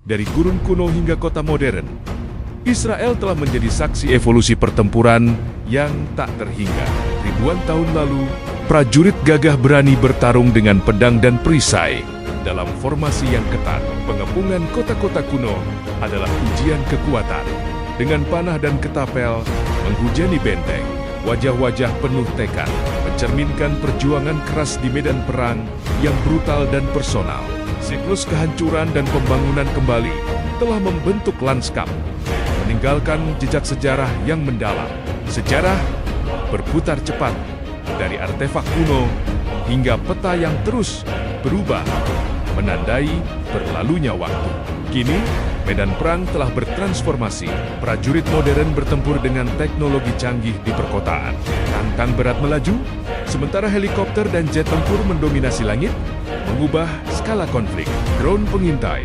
dari gurun kuno hingga kota modern, Israel telah menjadi saksi evolusi pertempuran yang tak terhingga. Ribuan tahun lalu, prajurit gagah berani bertarung dengan pedang dan perisai. Dalam formasi yang ketat, pengepungan kota-kota kuno adalah ujian kekuatan. Dengan panah dan ketapel, menghujani benteng, wajah-wajah penuh tekad, mencerminkan perjuangan keras di medan perang yang brutal dan personal. Siklus kehancuran dan pembangunan kembali telah membentuk lanskap, meninggalkan jejak sejarah yang mendalam. Sejarah berputar cepat, dari artefak kuno hingga peta yang terus berubah, menandai berlalunya waktu. Kini, medan perang telah bertransformasi. Prajurit modern bertempur dengan teknologi canggih di perkotaan. Tank berat melaju, sementara helikopter dan jet tempur mendominasi langit, mengubah skala konflik. Drone pengintai